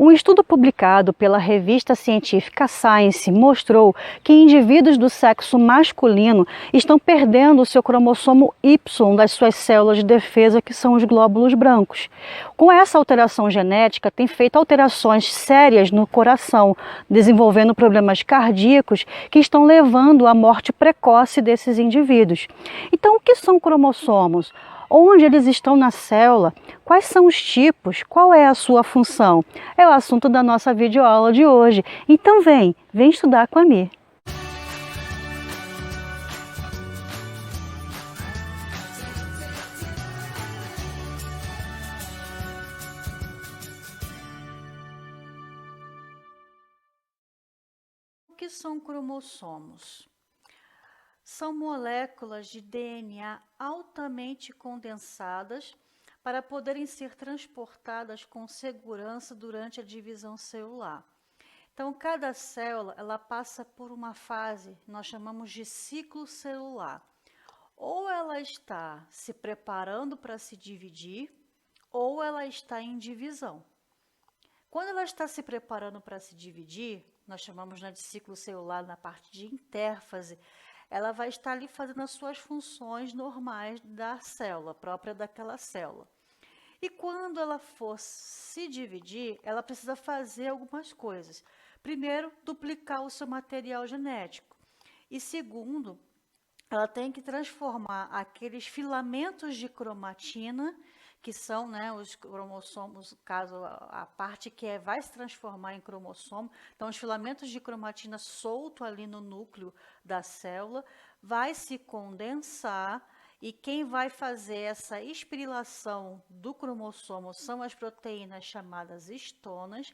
Um estudo publicado pela revista científica Science mostrou que indivíduos do sexo masculino estão perdendo o seu cromossomo Y das suas células de defesa, que são os glóbulos brancos. Com essa alteração genética, tem feito alterações sérias no coração, desenvolvendo problemas cardíacos que estão levando à morte precoce desses indivíduos. Então, o que são cromossomos? Onde eles estão na célula? Quais são os tipos? Qual é a sua função? É o assunto da nossa videoaula de hoje. Então vem estudar com a Mi. O que são cromossomos? São moléculas de DNA altamente condensadas para poderem ser transportadas com segurança durante a divisão celular. Então, cada célula ela passa por uma fase, nós chamamos de ciclo celular. Ou ela está se preparando para se dividir, ou ela está em divisão. Quando ela está se preparando para se dividir, nós chamamos de ciclo celular na parte de intérfase, ela vai estar ali fazendo as suas funções normais da célula, própria daquela célula. E quando ela for se dividir, ela precisa fazer algumas coisas. Primeiro, duplicar o seu material genético. E segundo, ela tem que transformar aqueles filamentos de cromatina, que são os cromossomos, caso a parte que vai se transformar em cromossomo. Então, os filamentos de cromatina solto ali no núcleo da célula, vai se condensar e quem vai fazer essa espirilação do cromossomo são as proteínas chamadas histonas,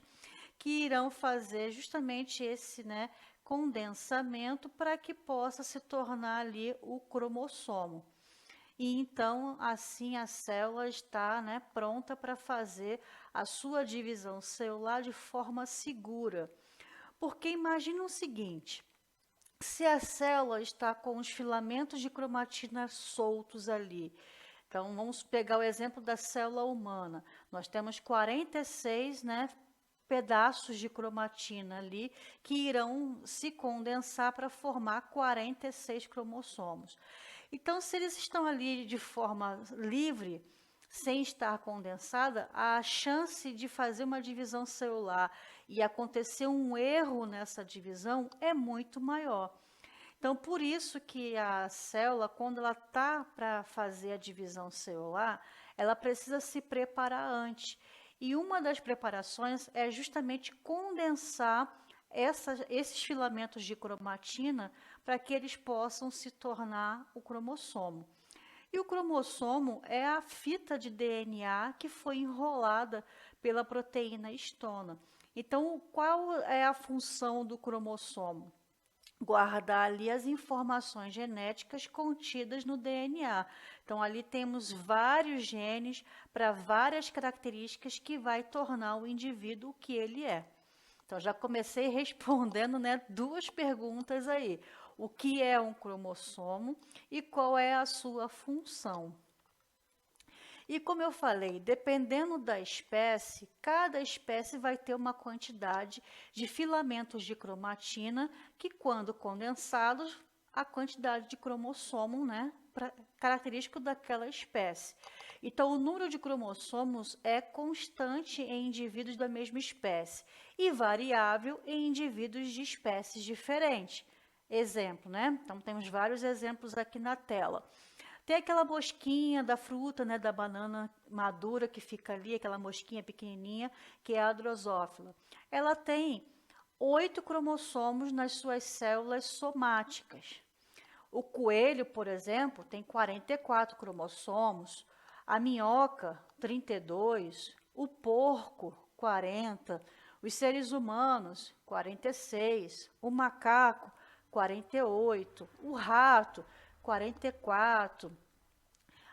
que irão fazer justamente esse condensamento para que possa se tornar ali o cromossomo. E então, assim, a célula está pronta para fazer a sua divisão celular de forma segura. Porque imagine o seguinte, se a célula está com os filamentos de cromatina soltos ali, então vamos pegar o exemplo da célula humana, nós temos 46 pedaços de cromatina ali que irão se condensar para formar 46 cromossomos. Então, se eles estão ali de forma livre, sem estar condensada, a chance de fazer uma divisão celular e acontecer um erro nessa divisão é muito maior. Então, por isso que a célula, quando ela está para fazer a divisão celular, ela precisa se preparar antes. E uma das preparações é justamente condensar esses filamentos de cromatina para que eles possam se tornar o cromossomo. E o cromossomo é a fita de DNA que foi enrolada pela proteína histona. Então, qual é a função do cromossomo? Guardar ali as informações genéticas contidas no DNA. Então, ali temos vários genes para várias características que vai tornar o indivíduo o que ele é. Então, já comecei respondendo duas perguntas aí. O que é um cromossomo e qual é a sua função? E como eu falei, dependendo da espécie, cada espécie vai ter uma quantidade de filamentos de cromatina que, quando condensados, a quantidade de cromossomo, característico daquela espécie. Então, o número de cromossomos é constante em indivíduos da mesma espécie e variável em indivíduos de espécies diferentes. Exemplo, Então, temos vários exemplos aqui na tela. Tem aquela mosquinha da fruta, da banana madura que fica ali, aquela mosquinha pequenininha, que é a drosófila. Ela tem 8 cromossomos nas suas células somáticas. O coelho, por exemplo, tem 44 cromossomos, a minhoca, 32, o porco, 40, os seres humanos, 46, o macaco, 48, o rato, 44,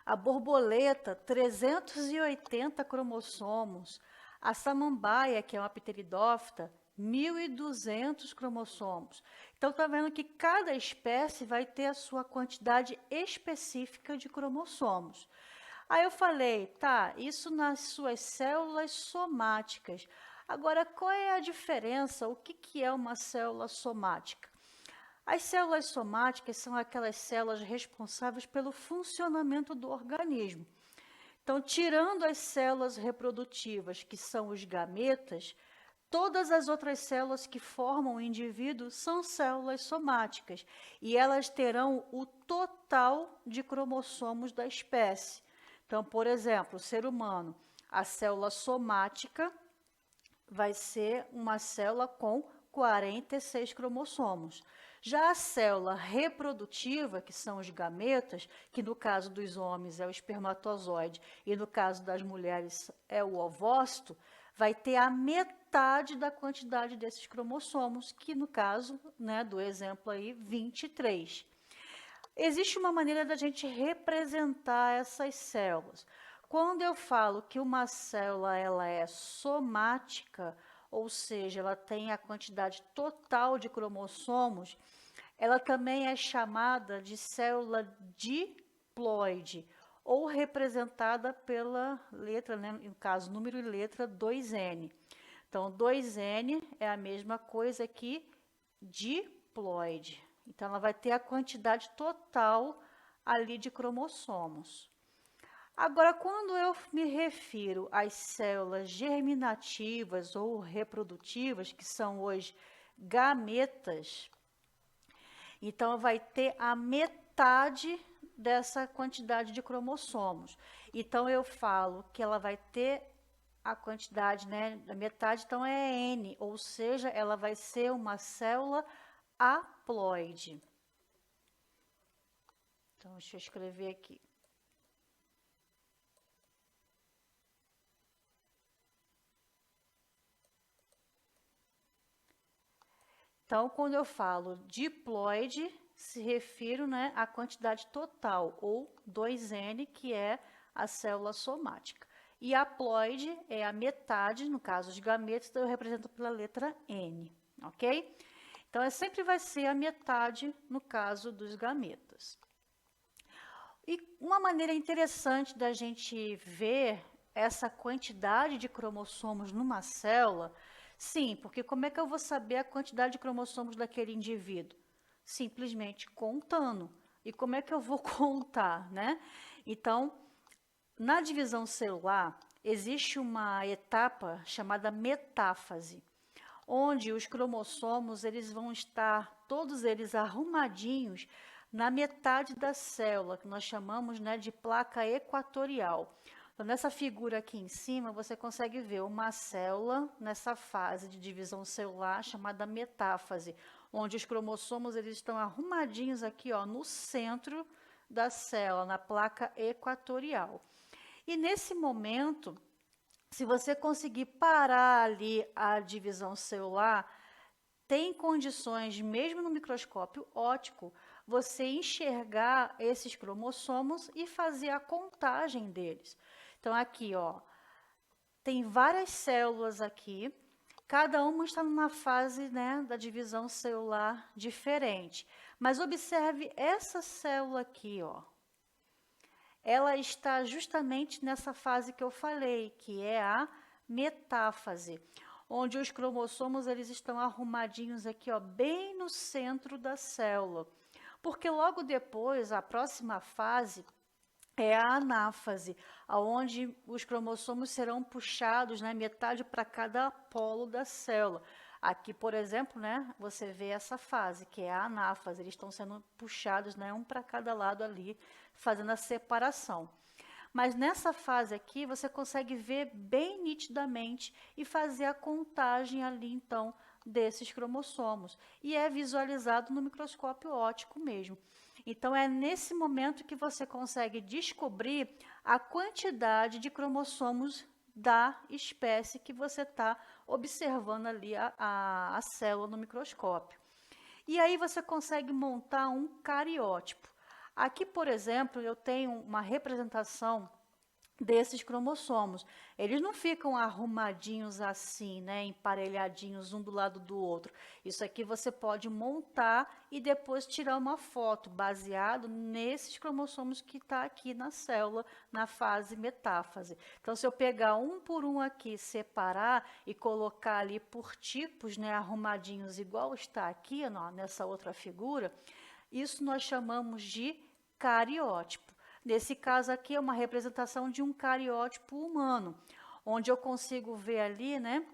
a borboleta, 380 cromossomos, a samambaia, que é uma pteridófita, 1.200 cromossomos. Então, está vendo que cada espécie vai ter a sua quantidade específica de cromossomos. Aí eu falei, tá, isso nas suas células somáticas. Agora, qual é a diferença? O que é uma célula somática? As células somáticas são aquelas células responsáveis pelo funcionamento do organismo. Então, tirando as células reprodutivas, que são os gametas, todas as outras células que formam o indivíduo são células somáticas e elas terão o total de cromossomos da espécie. Então, por exemplo, o ser humano, a célula somática vai ser uma célula com 46 cromossomos. Já a célula reprodutiva, que são os gametas, que no caso dos homens é o espermatozoide e no caso das mulheres é o ovócito, vai ter a metade da quantidade desses cromossomos, que no caso, né, do exemplo aí, 23. Existe uma maneira da gente representar essas células. Quando eu falo que uma célula ela é somática, ou seja, ela tem a quantidade total de cromossomos, ela também é chamada de célula diploide, ou representada pela letra, né, no caso, número e letra 2N. Então, 2N é a mesma coisa que diploide. Então, ela vai ter a quantidade total ali de cromossomos. Agora, quando eu me refiro às células germinativas ou reprodutivas, que são os gametas, então vai ter a metade dessa quantidade de cromossomos. Então, eu falo que ela vai ter a quantidade, né, da metade, então é N, ou seja, ela vai ser uma célula haploide. Então, deixa eu escrever aqui. Então, quando eu falo diploide, se refiro, né, à quantidade total, ou 2N, que é a célula somática. E haploide é a metade, no caso de gametas, então eu represento pela letra N, ok? Então, sempre vai ser a metade no caso dos gametas. E uma maneira interessante da gente ver essa quantidade de cromossomos numa célula, sim, porque como é que eu vou saber a quantidade de cromossomos daquele indivíduo? Simplesmente contando. E como é que eu vou contar, né? Então, na divisão celular, existe uma etapa chamada metáfase, onde os cromossomos eles vão estar todos eles arrumadinhos na metade da célula, que nós chamamos, né, de placa equatorial. Então, nessa figura aqui em cima, você consegue ver uma célula nessa fase de divisão celular chamada metáfase, onde os cromossomos eles estão arrumadinhos aqui, ó, no centro da célula, na placa equatorial. E nesse momento, se você conseguir parar ali a divisão celular, tem condições, mesmo no microscópio óptico, você enxergar esses cromossomos e fazer a contagem deles. Então, aqui, ó, tem várias células aqui, cada uma está numa fase, né, da divisão celular diferente. Mas observe essa célula aqui, ó. Ela está justamente nessa fase que eu falei, que é a metáfase, onde os cromossomos eles estão arrumadinhos aqui, ó, bem no centro da célula. Porque logo depois, a próxima fase é a anáfase, onde os cromossomos serão puxados, né, metade para cada polo da célula. Aqui, por exemplo, né, você vê essa fase, que é a anáfase, eles estão sendo puxados, né, um para cada lado ali, fazendo a separação. Mas nessa fase aqui, você consegue ver bem nitidamente e fazer a contagem ali, então, desses cromossomos. E é visualizado no microscópio óptico mesmo. Então, é nesse momento que você consegue descobrir a quantidade de cromossomos da espécie que você está observando ali a célula no microscópio. E aí você consegue montar um cariótipo. Aqui, por exemplo, eu tenho uma representação desses cromossomos. Eles não ficam arrumadinhos assim, né, emparelhadinhos um do lado do outro. Isso aqui você pode montar e depois tirar uma foto baseado nesses cromossomos que está aqui na célula, na fase metáfase. Então, se eu pegar um por um aqui, separar e colocar ali por tipos, né, arrumadinhos igual está aqui, ó, nessa outra figura, isso nós chamamos de cariótipo. Nesse caso aqui é uma representação de um cariótipo humano, onde eu consigo ver ali, né,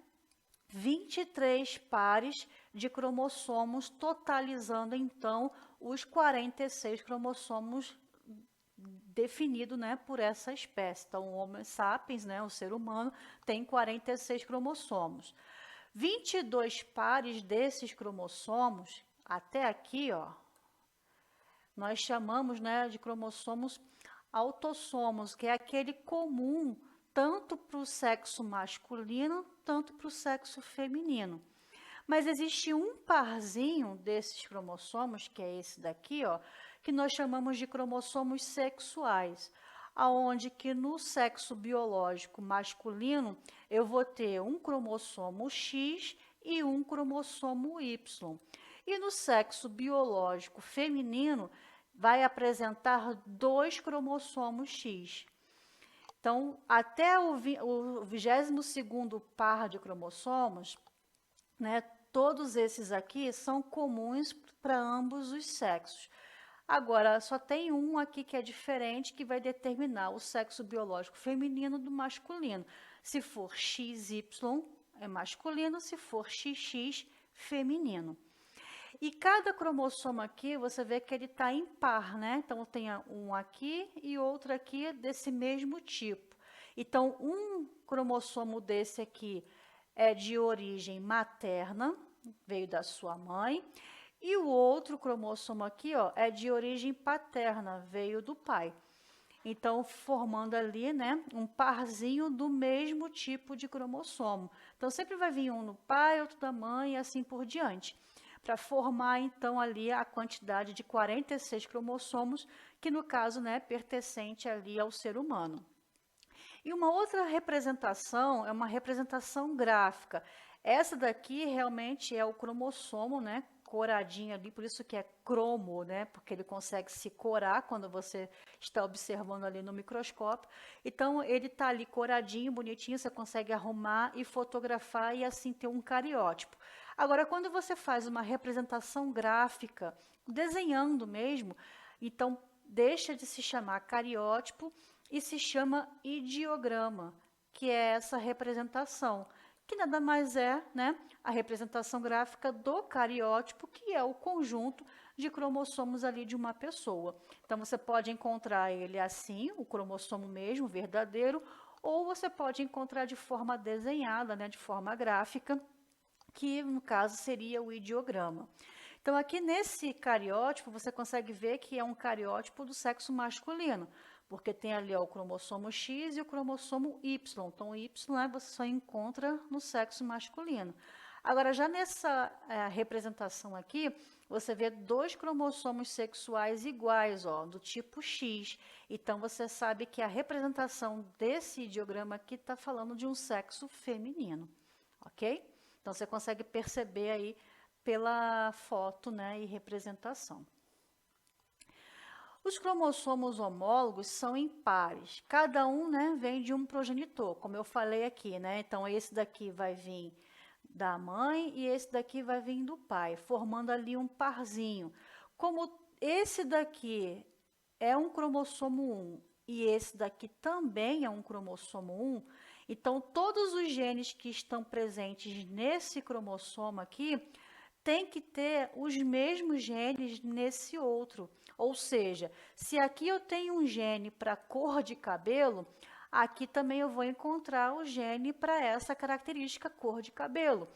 23 pares de cromossomos, totalizando então os 46 cromossomos definidos, né, por essa espécie. Então, o Homo sapiens, né, o ser humano, tem 46 cromossomos. 22 pares desses cromossomos, até aqui, ó, nós chamamos, né, de cromossomos autossomos, que é aquele comum tanto para o sexo masculino, tanto para o sexo feminino. Mas existe um parzinho desses cromossomos, que é esse daqui, ó, que nós chamamos de cromossomos sexuais, aonde que no sexo biológico masculino eu vou ter um cromossomo X e um cromossomo Y. E no sexo biológico feminino vai apresentar 2 cromossomos X. Então, até o 22º par de cromossomos, né, todos esses aqui são comuns para ambos os sexos. Agora, só tem um aqui que é diferente, que vai determinar o sexo biológico feminino do masculino. Se for XY, é masculino, se for XX, feminino. E cada cromossomo aqui, você vê que ele está em par, né? Então, tem um aqui e outro aqui desse mesmo tipo. Então, um cromossomo desse aqui é de origem materna, veio da sua mãe, e o outro cromossomo aqui, ó, é de origem paterna, veio do pai. Então, formando ali, né, um parzinho do mesmo tipo de cromossomo. Então, sempre vai vir um no pai, outro da mãe e assim por diante, para formar, então, ali a quantidade de 46 cromossomos, que no caso, né, pertencente ali ao ser humano. E uma outra representação é uma representação gráfica. Essa daqui realmente é o cromossomo, né, coradinho ali, por isso que é cromo, né, porque ele consegue se corar quando você está observando ali no microscópio. Então, ele está ali coradinho, bonitinho, você consegue arrumar e fotografar e assim ter um cariótipo. Agora, quando você faz uma representação gráfica, desenhando mesmo, então deixa de se chamar cariótipo e se chama ideograma, que é essa representação, que nada mais é, né, a representação gráfica do cariótipo, que é o conjunto de cromossomos ali de uma pessoa. Então, você pode encontrar ele assim, o cromossomo mesmo, verdadeiro, ou você pode encontrar de forma desenhada, né, de forma gráfica, que no caso seria o ideograma. Então, aqui nesse cariótipo, você consegue ver que é um cariótipo do sexo masculino, porque tem ali ó, o cromossomo X e o cromossomo Y. Então, o Y, né, você só encontra no sexo masculino. Agora, já nessa representação aqui, você vê 2 cromossomos sexuais iguais, ó, do tipo X. Então, você sabe que a representação desse ideograma aqui está falando de um sexo feminino, ok? Então, você consegue perceber aí pela foto, né, e representação. Os cromossomos homólogos são em pares. Cada um, né, vem de um progenitor, como eu falei aqui, né? Então, esse daqui vai vir da mãe e esse daqui vai vir do pai, formando ali um parzinho. Como esse daqui é um cromossomo 1 e esse daqui também é um cromossomo 1, então, todos os genes que estão presentes nesse cromossomo aqui tem que ter os mesmos genes nesse outro. Ou seja, se aqui eu tenho um gene para cor de cabelo, aqui também eu vou encontrar o gene para essa característica cor de cabelo.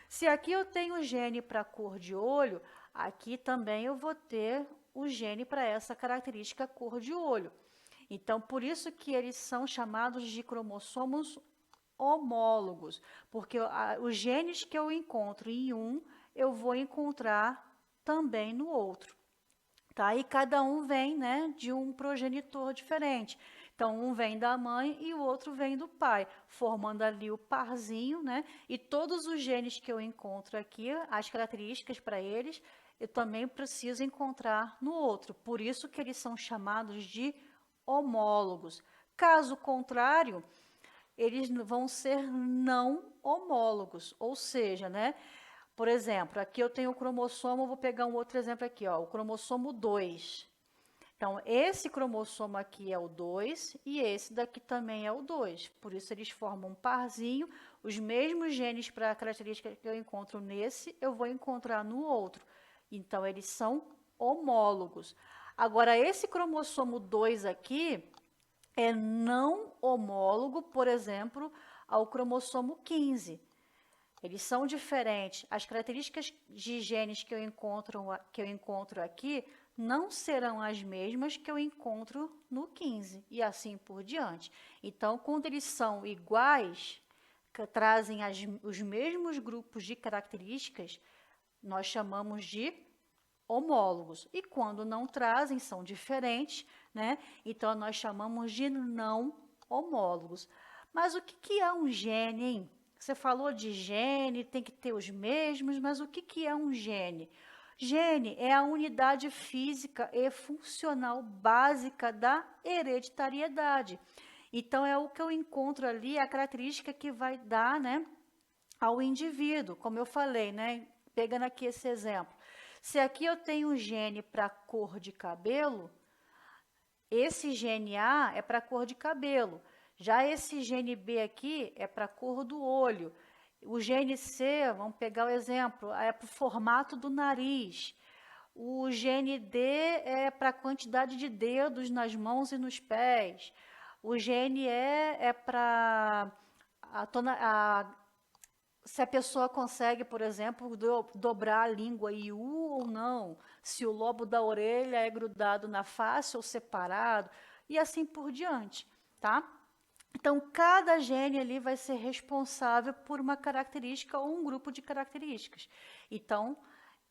Se aqui eu tenho o gene para cor de olho, aqui também eu vou ter o gene para essa característica cor de olho. Então, por isso que eles são chamados de cromossomos homólogos, porque os genes que eu encontro em um, eu vou encontrar também no outro. Tá? E cada um vem, né, de um progenitor diferente. Então, um vem da mãe e o outro vem do pai, formando ali o parzinho, né? E todos os genes que eu encontro aqui, as características para eles, eu também preciso encontrar no outro. Por isso que eles são chamados de homólogos. Caso contrário, eles vão ser não homólogos, ou seja, né? Por exemplo, aqui eu tenho o cromossomo, vou pegar um outro exemplo aqui, ó, o cromossomo 2. Então, esse cromossomo aqui é o 2 e esse daqui também é o 2. Por isso, eles formam um parzinho. Os mesmos genes para a característica que eu encontro nesse, eu vou encontrar no outro. Então, eles são homólogos. Agora, esse cromossomo 2 aqui é não homólogo, por exemplo, ao cromossomo 15. Eles são diferentes. As características de genes que eu encontro aqui não serão as mesmas que eu encontro no 15 e assim por diante. Então, quando eles são iguais, que trazem os mesmos grupos de características, nós chamamos de homólogos. E quando não trazem, são diferentes, né? Então, nós chamamos de não homólogos. Mas o que é um gene, hein? Você falou de gene, tem que ter os mesmos, mas o que é um gene? Gene é a unidade física e funcional básica da hereditariedade. Então, é o que eu encontro ali, a característica que vai dar, né, ao indivíduo, como eu falei, né? Pegando aqui esse exemplo. Se aqui eu tenho um gene para cor de cabelo, esse gene A é para cor de cabelo. Já esse gene B aqui é para a cor do olho. O gene C, vamos pegar o exemplo, é para o formato do nariz. O gene D é para a quantidade de dedos nas mãos e nos pés. O gene E é para se a pessoa consegue, por exemplo, dobrar a língua IU ou não, se o lobo da orelha é grudado na face ou separado, e assim por diante, tá? Então, cada gene ali vai ser responsável por uma característica ou um grupo de características. Então,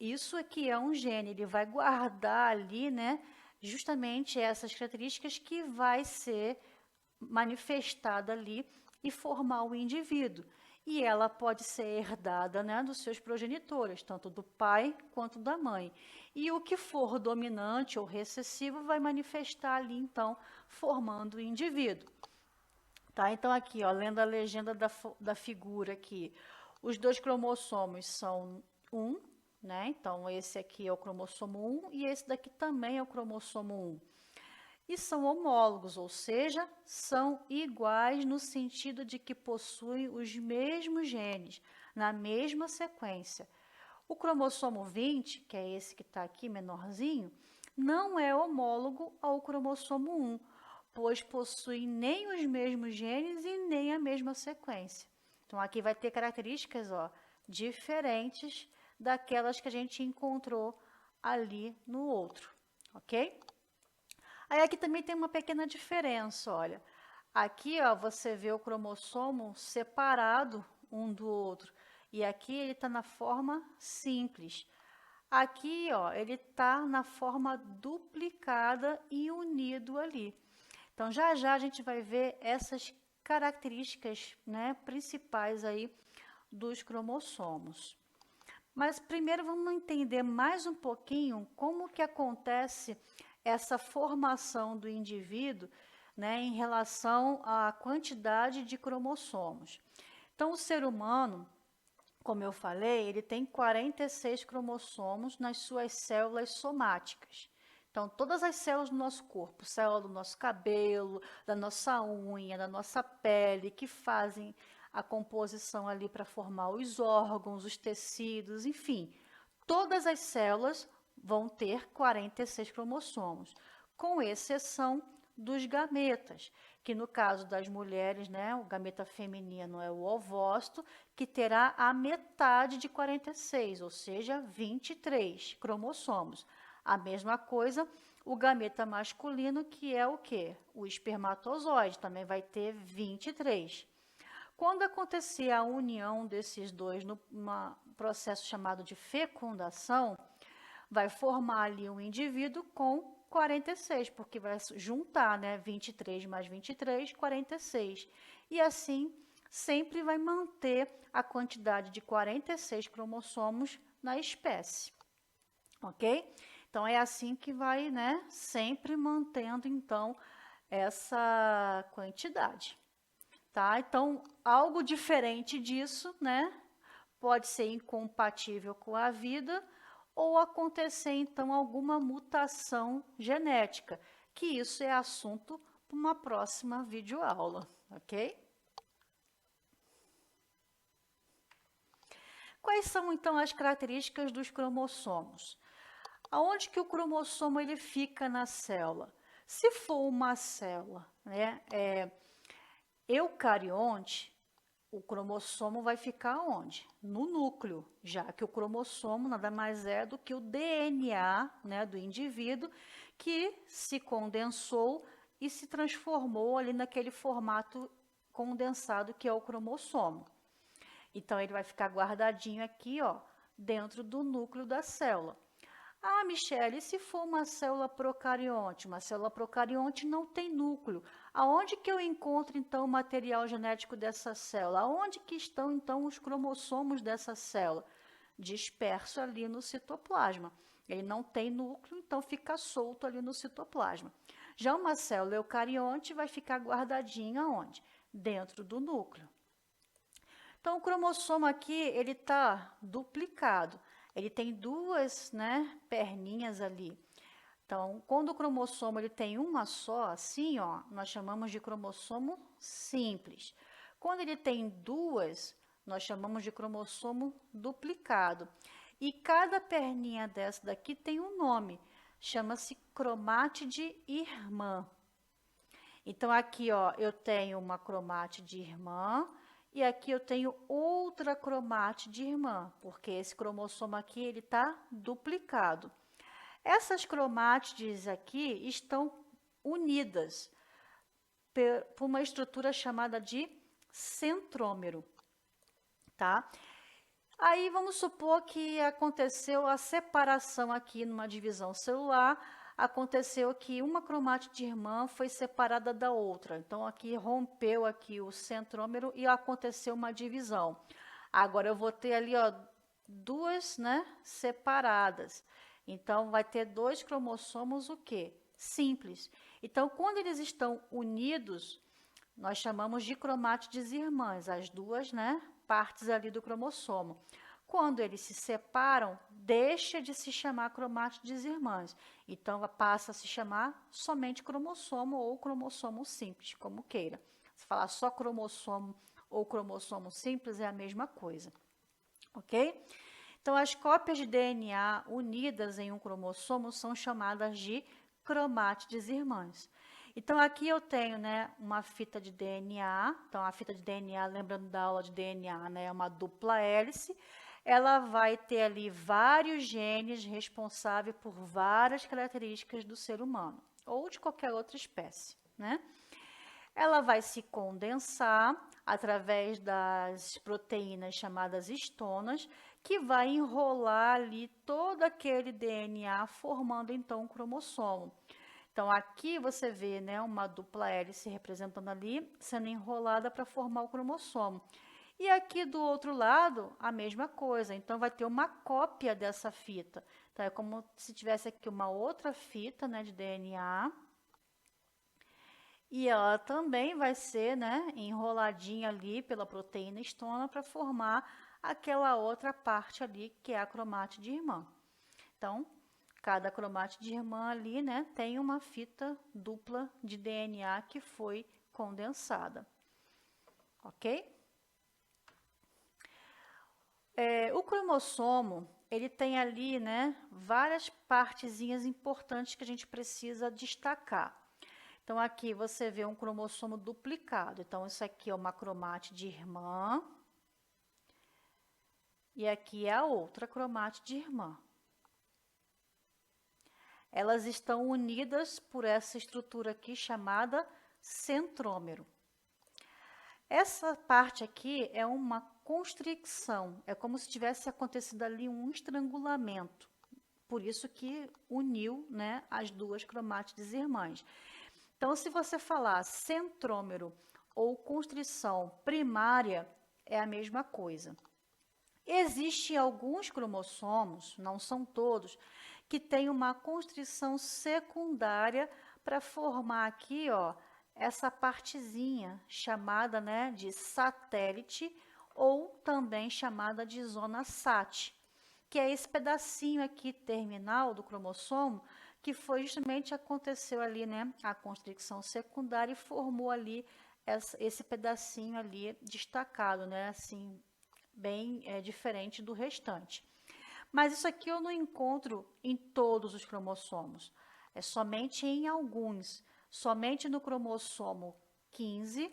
isso aqui é um gene, ele vai guardar ali, né, justamente essas características que vai ser manifestada ali e formar o indivíduo. E ela pode ser herdada, né, dos seus progenitores, tanto do pai quanto da mãe. E o que for dominante ou recessivo vai manifestar ali, então, formando o indivíduo. Tá? Então, aqui, ó, lendo a legenda da figura aqui, os dois cromossomos são um, né? Então, esse aqui é o cromossomo 1 e esse daqui também é o cromossomo 1. E são homólogos, ou seja, são iguais no sentido de que possuem os mesmos genes, na mesma sequência. O cromossomo 20, que é esse que está aqui menorzinho, não é homólogo ao cromossomo 1, pois possui nem os mesmos genes e nem a mesma sequência. Então, aqui vai ter características, ó, diferentes daquelas que a gente encontrou ali no outro, ok? Aí aqui também tem uma pequena diferença, olha. Aqui, ó, você vê o cromossomo separado um do outro. E aqui ele está na forma simples. Aqui, ó, ele está na forma duplicada e unido ali. Então, já já a gente vai ver essas características, né, principais aí dos cromossomos. Mas primeiro vamos entender mais um pouquinho como que acontece essa formação do indivíduo, né, em relação à quantidade de cromossomos. Então, o ser humano, como eu falei, ele tem 46 cromossomos nas suas células somáticas. Então, todas as células do nosso corpo, célula do nosso cabelo, da nossa unha, da nossa pele, que fazem a composição ali para formar os órgãos, os tecidos, enfim, todas as células vão ter 46 cromossomos, com exceção dos gametas, que no caso das mulheres, né, o gameta feminino é o ovócito, que terá a metade de 46, ou seja, 23 cromossomos. A mesma coisa, o gameta masculino, que é o quê? O espermatozoide, também vai ter 23. Quando acontecer a união desses dois num processo chamado de fecundação, vai formar ali um indivíduo com 46, porque vai juntar, né? 23 mais 23, 46. E assim, sempre vai manter a quantidade de 46 cromossomos na espécie, ok? Então, é assim que vai, né? Sempre mantendo, então, essa quantidade, tá? Então, algo diferente disso, né? Pode ser incompatível com a vida ou acontecer, então, alguma mutação genética, que isso é assunto para uma próxima videoaula, ok? Quais são, então, as características dos cromossomos? Aonde que o cromossomo ele fica na célula? Se for uma célula, né, eucarionte, o cromossomo vai ficar onde? No núcleo, já que o cromossomo nada mais é do que o DNA, né, do indivíduo que se condensou e se transformou ali naquele formato condensado que é o cromossomo. Então, ele vai ficar guardadinho aqui, ó, dentro do núcleo da célula. Ah, Michele, e se for uma célula procarionte? Uma célula procarionte não tem núcleo. Aonde que eu encontro, então, o material genético dessa célula? Aonde que estão, então, os cromossomos dessa célula? Disperso ali no citoplasma. Ele não tem núcleo, então fica solto ali no citoplasma. Já uma célula eucarionte vai ficar guardadinha onde? Dentro do núcleo. Então, o cromossomo aqui, ele está duplicado. Ele tem duas, né, perninhas ali. Então, quando o cromossomo ele tem uma só, assim, ó, nós chamamos de cromossomo simples. Quando ele tem duas, nós chamamos de cromossomo duplicado. E cada perninha dessa daqui tem um nome, chama-se cromátide irmã. Então, aqui, ó, eu tenho uma cromátide irmã, e aqui eu tenho outra cromátide irmã, porque esse cromossomo aqui ele está duplicado. Essas cromátides aqui estão unidas por uma estrutura chamada de centrômero, tá? Aí vamos supor que aconteceu a separação aqui numa divisão celular, aconteceu que uma cromátide irmã foi separada da outra. Então, aqui rompeu aqui o centrômero e aconteceu uma divisão. Agora, eu vou ter ali, ó, duas, né, separadas. Então, vai ter dois cromossomos o quê? Simples. Então, quando eles estão unidos, nós chamamos de cromátides irmãs, as duas, né, partes ali do cromossomo. Quando eles se separam, deixa de se chamar cromátides irmãs. Então, passa a se chamar somente cromossomo ou cromossomo simples, como queira. Se falar só cromossomo ou cromossomo simples, é a mesma coisa. Ok? Então, as cópias de DNA unidas em um cromossomo são chamadas de cromátides irmãs. Então, aqui eu tenho, né, uma fita de DNA. Então, a fita de DNA, lembrando da aula de DNA, né, é uma dupla hélice. Ela vai ter ali vários genes responsáveis por várias características do ser humano, ou de qualquer outra espécie, né? Ela vai se condensar através das proteínas chamadas histonas, que vai enrolar ali todo aquele DNA, formando então um cromossomo. Então, aqui você vê, né, uma dupla hélice representando ali, sendo enrolada para formar o cromossomo. E aqui do outro lado, a mesma coisa. Então, vai ter uma cópia dessa fita. Então, é como se tivesse aqui uma outra fita, né, de DNA. E ela também vai ser, né, enroladinha ali pela proteína histona para formar aquela outra parte ali, que é a cromátide irmã. Então, cada cromátide irmã ali, né, tem uma fita dupla de DNA que foi condensada. Ok? O cromossomo, ele tem ali, né, várias partezinhas importantes que a gente precisa destacar. Então, aqui você vê um cromossomo duplicado. Então, isso aqui é uma cromátide irmã. E aqui é a outra cromátide irmã. Elas estão unidas por essa estrutura aqui chamada centrômero. Essa parte aqui é uma constricção, é como se tivesse acontecido ali um estrangulamento, Por isso que uniu, né, as duas cromátides irmãs. Então, se você falar centrômero ou constrição primária, é a mesma coisa. Existem alguns cromossomos, não são todos, que têm uma constrição secundária para formar aqui, ó, essa partezinha chamada, né, de satélite ou também chamada de zona SAT, que é esse pedacinho aqui terminal do cromossomo que foi justamente aconteceu ali, né, a constrição secundária e formou ali esse pedacinho ali destacado, né, assim, bem diferente do restante. Mas isso aqui eu não encontro em todos os cromossomos, é somente em alguns, somente no cromossomo 15,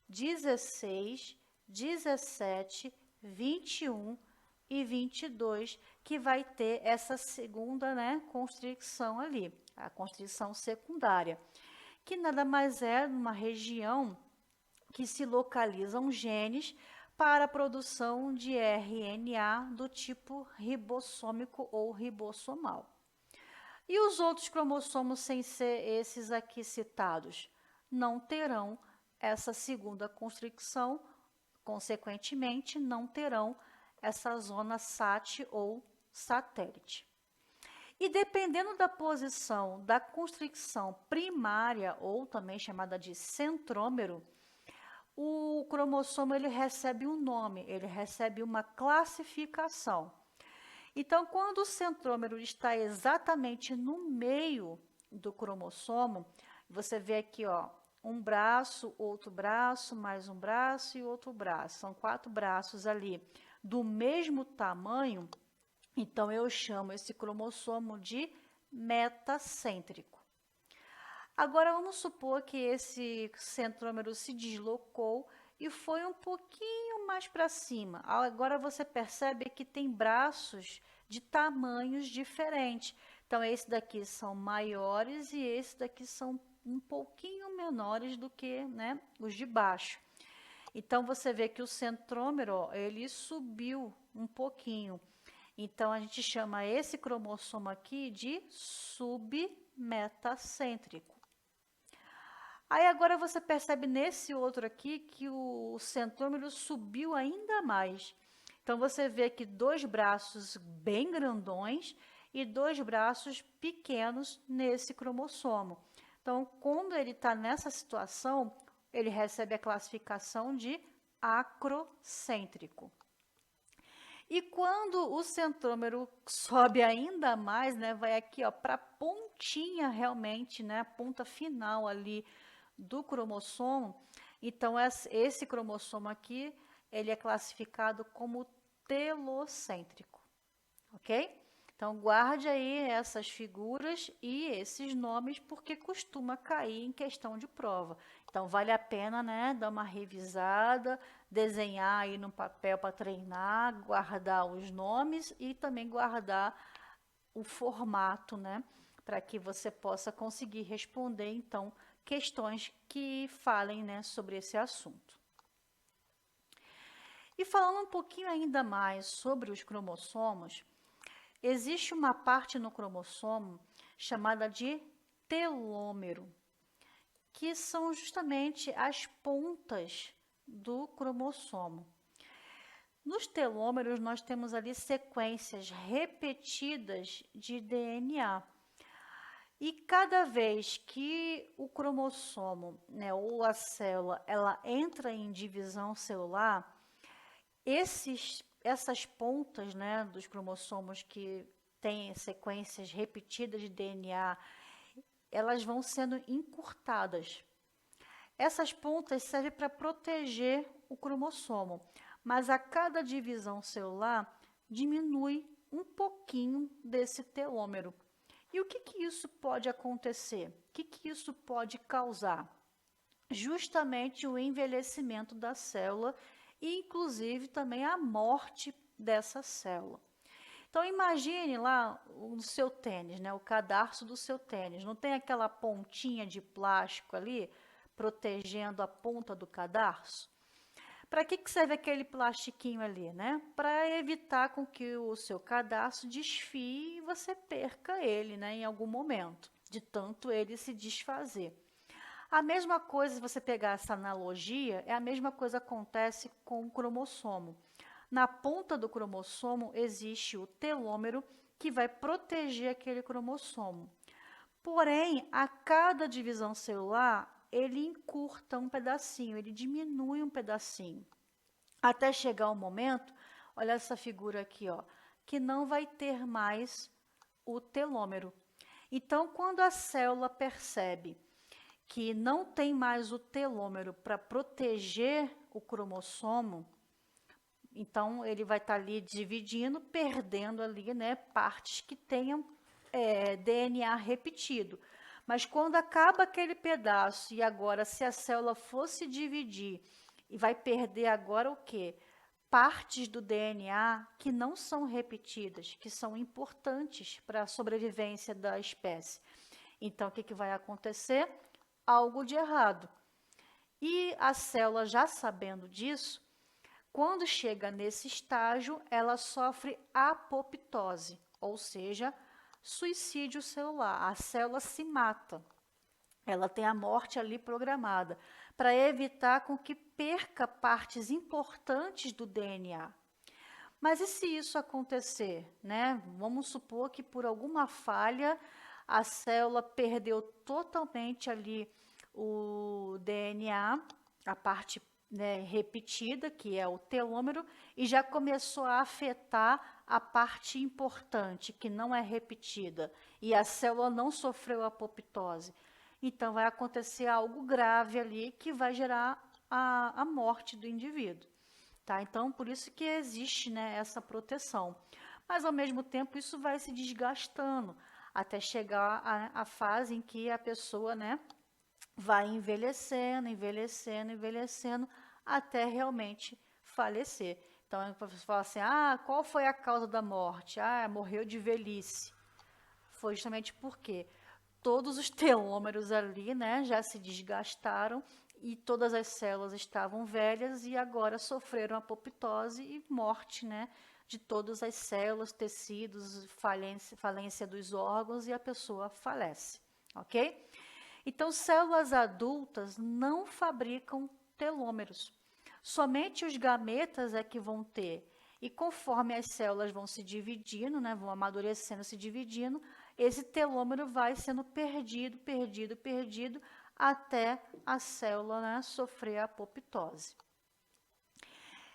16, 17, 21 e 22 que vai ter essa segunda, né, constrição ali, a constrição secundária, que nada mais é uma região que se localizam genes para a produção de RNA do tipo ribossômico ou ribossomal. E os outros cromossomos, sem ser esses aqui citados, não terão essa segunda constricção, consequentemente, não terão essa zona SAT ou satélite. E dependendo da posição da constricção primária, ou também chamada de centrômero, o cromossomo ele recebe um nome, ele recebe uma classificação. Então, quando o centrômero está exatamente no meio do cromossomo, você vê aqui, ó, um braço, outro braço, mais um braço e outro braço. São 4 braços ali do mesmo tamanho, então eu chamo esse cromossomo de metacêntrico. Agora, vamos supor que esse centrômero se deslocou e foi um pouquinho mais para cima. Agora você percebe que tem braços de tamanhos diferentes. Então, esse daqui são maiores e esse daqui são um pouquinho menores do que, né, os de baixo. Então, você vê que o centrômero, ó, ele subiu um pouquinho. Então, a gente chama esse cromossomo aqui de submetacêntrico. Aí agora você percebe nesse outro aqui que o centrômero subiu ainda mais. Então você vê aqui 2 braços bem grandões e 2 braços pequenos nesse cromossomo. Então, quando ele está nessa situação, ele recebe a classificação de acrocêntrico. E quando o centrômero sobe ainda mais, né, vai aqui para a pontinha realmente, né, a ponta final ali do cromossomo, então esse cromossomo aqui, ele é classificado como telocêntrico, ok? Então guarde aí essas figuras e esses nomes porque costuma cair em questão de prova. Então vale a pena, né, dar uma revisada, desenhar aí no papel para treinar, guardar os nomes e também guardar o formato, né, para que você possa conseguir responder então questões que falem, né, sobre esse assunto. E falando um pouquinho ainda mais sobre os cromossomos, existe uma parte no cromossomo chamada de telômero, que são justamente as pontas do cromossomo. Nos telômeros, nós temos ali sequências repetidas de DNA. E cada vez que o cromossomo, né, ou a célula, ela entra em divisão celular, essas pontas, né, dos cromossomos que têm sequências repetidas de DNA, elas vão sendo encurtadas. Essas pontas servem para proteger o cromossomo, mas a cada divisão celular diminui um pouquinho desse telômero. E o que isso pode acontecer? O que isso pode causar? Justamente o envelhecimento da célula e, inclusive, também a morte dessa célula. Então, imagine lá o seu tênis, né? O cadarço do seu tênis. Não tem aquela pontinha de plástico ali protegendo a ponta do cadarço? Para que serve aquele plastiquinho ali, né? Para evitar com que o seu cadastro desfie e você perca ele, né, em algum momento, de tanto ele se desfazer. A mesma coisa, se você pegar essa analogia, é a mesma coisa que acontece com o cromossomo. Na ponta do cromossomo existe o telômero que vai proteger aquele cromossomo. Porém, a cada divisão celular, ele encurta um pedacinho, ele diminui um pedacinho. Até chegar o momento, olha essa figura aqui, ó, que não vai ter mais o telômero. Então, quando a célula percebe que não tem mais o telômero para proteger o cromossomo, então ele vai estar ali dividindo, perdendo ali, né, partes que tenham DNA repetido. Mas quando acaba aquele pedaço e agora se a célula fosse dividir e vai perder agora o quê? Partes do DNA que não são repetidas, que são importantes para a sobrevivência da espécie. Então, o que vai acontecer? Algo de errado. E a célula, já sabendo disso, quando chega nesse estágio, ela sofre apoptose, ou seja, suicídio celular. A célula se mata. Ela tem a morte ali programada para evitar com que perca partes importantes do DNA. Mas e se isso acontecer, né? Vamos supor que por alguma falha a célula perdeu totalmente ali o DNA, a parte, né, repetida, que é o telômero, e já começou a afetar a parte importante, que não é repetida, e a célula não sofreu apoptose. Então, vai acontecer algo grave ali que vai gerar a morte do indivíduo. Tá? Então, por isso que existe, né, essa proteção. Mas, ao mesmo tempo, isso vai se desgastando até chegar à fase em que a pessoa, né, vai envelhecendo, envelhecendo, envelhecendo, até realmente falecer. Então, a pessoa fala assim, qual foi a causa da morte? Morreu de velhice. Foi justamente porque todos os telômeros ali, né, já se desgastaram e todas as células estavam velhas e agora sofreram apoptose e morte, né, de todas as células, tecidos, falência dos órgãos e a pessoa falece, ok? Então, células adultas não fabricam telômeros. Somente os gametas é que vão ter. E conforme as células vão se dividindo, né, vão amadurecendo, se dividindo, esse telômero vai sendo perdido, perdido, perdido, até a célula, né, sofrer a apoptose.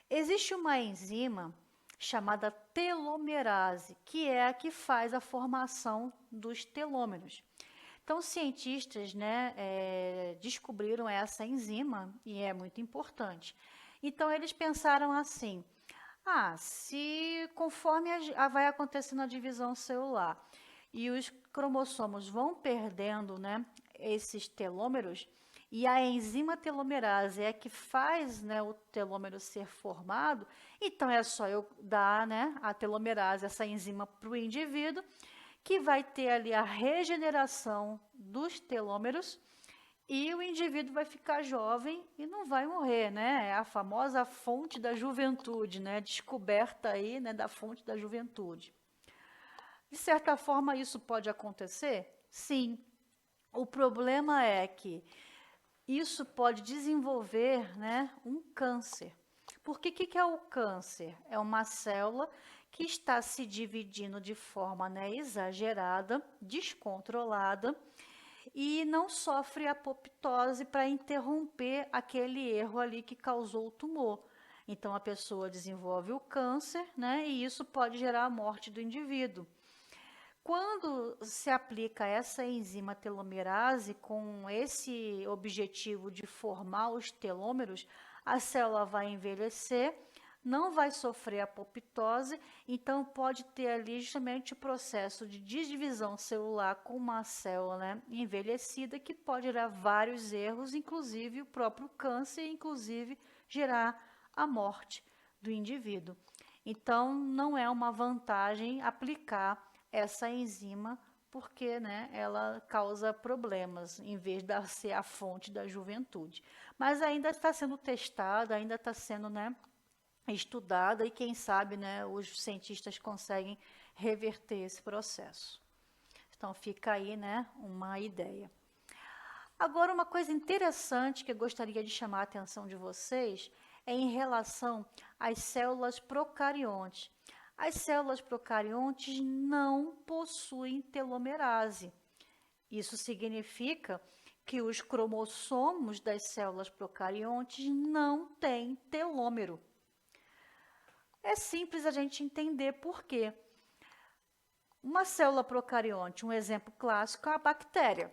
Existe uma enzima chamada telomerase, que é a que faz a formação dos telômeros. Então, os cientistas, né, descobriram essa enzima e é muito importante. Então, eles pensaram assim, se conforme vai acontecendo a divisão celular e os cromossomos vão perdendo, né, esses telômeros, e a enzima telomerase é que faz, né, o telômero ser formado, então é só eu dar, né, a telomerase, essa enzima para o indivíduo, que vai ter ali a regeneração dos telômeros e o indivíduo vai ficar jovem e não vai morrer, né? É a famosa fonte da juventude, né? Descoberta aí, né, da fonte da juventude. De certa forma, isso pode acontecer? Sim. O problema é que isso pode desenvolver, né, um câncer. Porque o que é o câncer? É uma célula que está se dividindo de forma, né, exagerada, descontrolada, e não sofre apoptose para interromper aquele erro ali que causou o tumor. Então, a pessoa desenvolve o câncer, né, e isso pode gerar a morte do indivíduo. Quando se aplica essa enzima telomerase com esse objetivo de formar os telômeros, a célula vai envelhecer, não vai sofrer apoptose, então pode ter ali justamente o processo de divisão celular com uma célula, né, envelhecida, que pode gerar vários erros, inclusive o próprio câncer, inclusive gerar a morte do indivíduo. Então, não é uma vantagem aplicar essa enzima porque, né, ela causa problemas, em vez de ser a fonte da juventude. Mas ainda está sendo testada, ainda está sendo, né, estudada, e quem sabe, né, os cientistas conseguem reverter esse processo. Então fica aí, né, uma ideia. Agora, uma coisa interessante que eu gostaria de chamar a atenção de vocês é em relação às células procariontes. As células procariontes não possuem telomerase. Isso significa que os cromossomos das células procariontes não têm telômero. É simples a gente entender por quê. Uma célula procarionte, um exemplo clássico é a bactéria.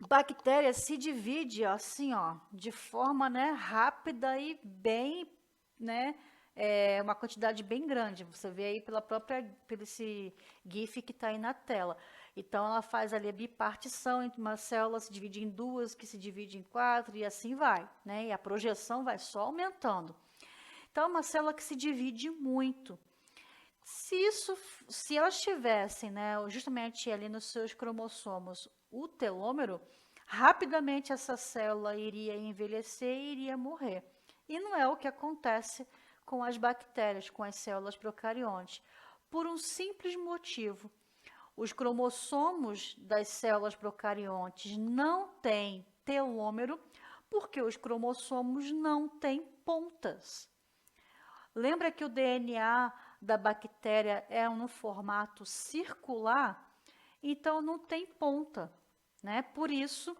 Bactéria se divide assim, ó, de forma, né, rápida e bem, né, uma quantidade bem grande. Você vê aí pelo esse GIF que está aí na tela. Então, ela faz ali a bipartição entre uma célula, se divide em duas, que se divide em quatro, e assim vai, né? E a projeção vai só aumentando. Então, é uma célula que se divide muito. Se elas tivessem, né, justamente ali nos seus cromossomos, o telômero, rapidamente essa célula iria envelhecer e iria morrer. E não é o que acontece com as bactérias, com as células procariontes, por um simples motivo. Os cromossomos das células procariontes não têm telômero, porque os cromossomos não têm pontas. Lembra que o DNA da bactéria é no formato circular? Então, não tem ponta, né? Por isso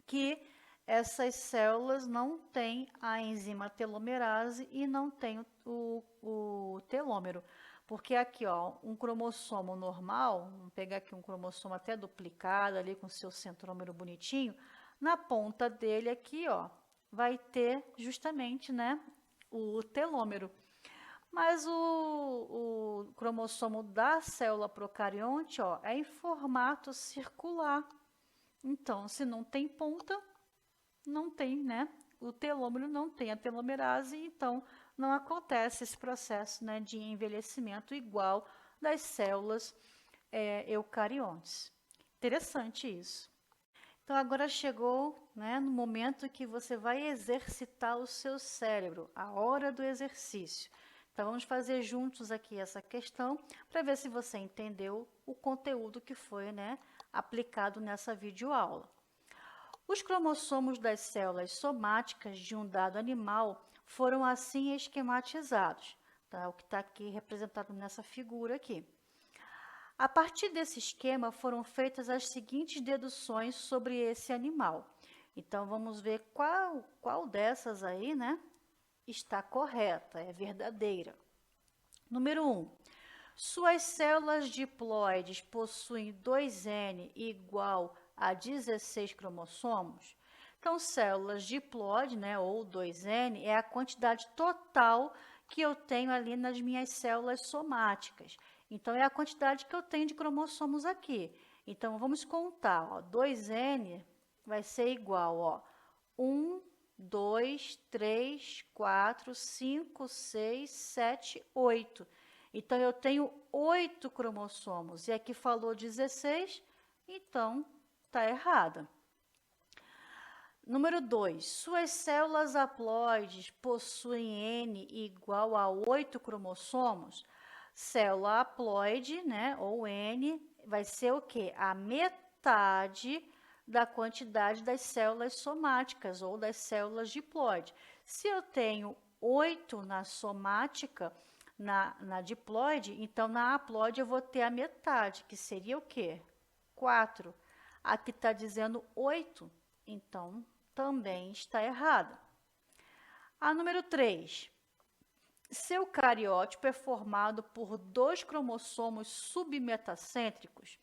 que essas células não têm a enzima telomerase e não têm o telômero. Porque aqui, ó, um cromossomo normal, vamos pegar aqui um cromossomo até duplicado, ali com seu centrômero bonitinho, na ponta dele aqui, ó, vai ter justamente, né, o telômero. Mas o cromossomo da célula procarionte, ó, é em formato circular. Então, se não tem ponta, não tem, né? O telômero não tem a telomerase, então não acontece esse processo, né, de envelhecimento igual das células eucariontes. Interessante isso. Então, agora chegou, né, no momento que você vai exercitar o seu cérebro, a hora do exercício. Então, vamos fazer juntos aqui essa questão para ver se você entendeu o conteúdo que foi, né, aplicado nessa videoaula. Os cromossomos das células somáticas de um dado animal foram assim esquematizados, tá? O que está aqui representado nessa figura aqui. A partir desse esquema foram feitas as seguintes deduções sobre esse animal. Então, vamos ver qual dessas aí, né, está correta, é verdadeira. Número 1. Suas células diploides possuem 2N igual a 16 cromossomos. Então, células diploide, né, ou 2N, é a quantidade total que eu tenho ali nas minhas células somáticas. Então, é a quantidade que eu tenho de cromossomos aqui. Então, vamos contar, ó, 2N vai ser igual, ó, 1, 2, 3, 4, 5, 6, 7, 8. Então, eu tenho 8 cromossomos. E aqui falou 16, então está errada. Número 2. Suas células haploides possuem N igual a 8 cromossomos. Célula haploide, né, ou N, vai ser o quê? A metade da quantidade das células somáticas ou das células diploide. Se eu tenho 8 na somática, na diploide, então na haploide eu vou ter a metade, que seria o quê? 4. Aqui está dizendo 8, então também está errada. A número 3. Seu cariótipo é formado por 2 cromossomos submetacêntricos.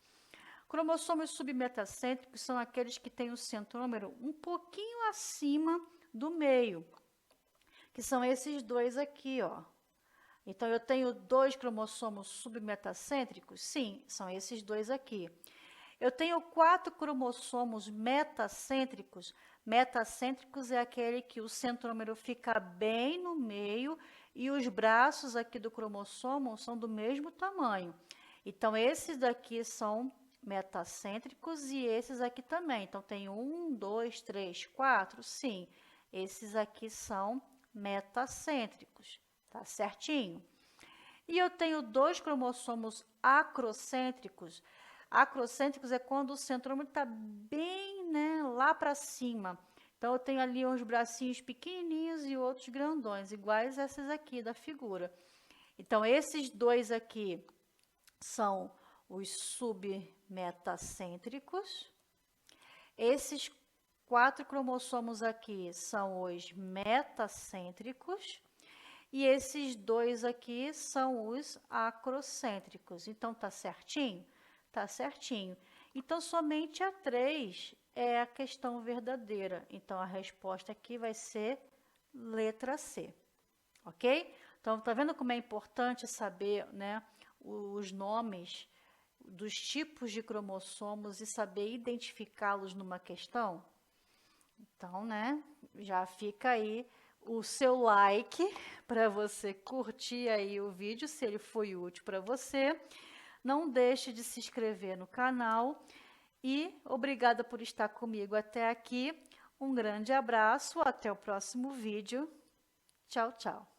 Cromossomos submetacêntricos são aqueles que têm o centrômero um pouquinho acima do meio, que são esses dois aqui, ó. Então, eu tenho 2 cromossomos submetacêntricos? Sim, são esses dois aqui. Eu tenho 4 cromossomos metacêntricos. Metacêntricos é aquele que o centrômero fica bem no meio e os braços aqui do cromossomo são do mesmo tamanho. Então, esses daqui são metacêntricos e esses aqui também. Então, tem 1, 2, 3, 4, sim. Esses aqui são metacêntricos, tá certinho? E eu tenho 2 cromossomos acrocêntricos. Acrocêntricos é quando o centrômero está bem, né, lá para cima. Então, eu tenho ali uns bracinhos pequenininhos e outros grandões, iguais a esses aqui da figura. Então, esses 2 aqui são os submetacêntricos. Esses 4 cromossomos aqui são os metacêntricos. E esses 2 aqui são os acrocêntricos. Então, tá certinho? Tá certinho. Então, somente a 3 é a questão verdadeira. Então, a resposta aqui vai ser letra C. Ok? Então, tá vendo como é importante saber, né, os nomes dos tipos de cromossomos e saber identificá-los numa questão? Então, né, já fica aí o seu like para você curtir aí o vídeo, se ele foi útil para você. Não deixe de se inscrever no canal e obrigada por estar comigo até aqui. Um grande abraço, até o próximo vídeo. Tchau, tchau.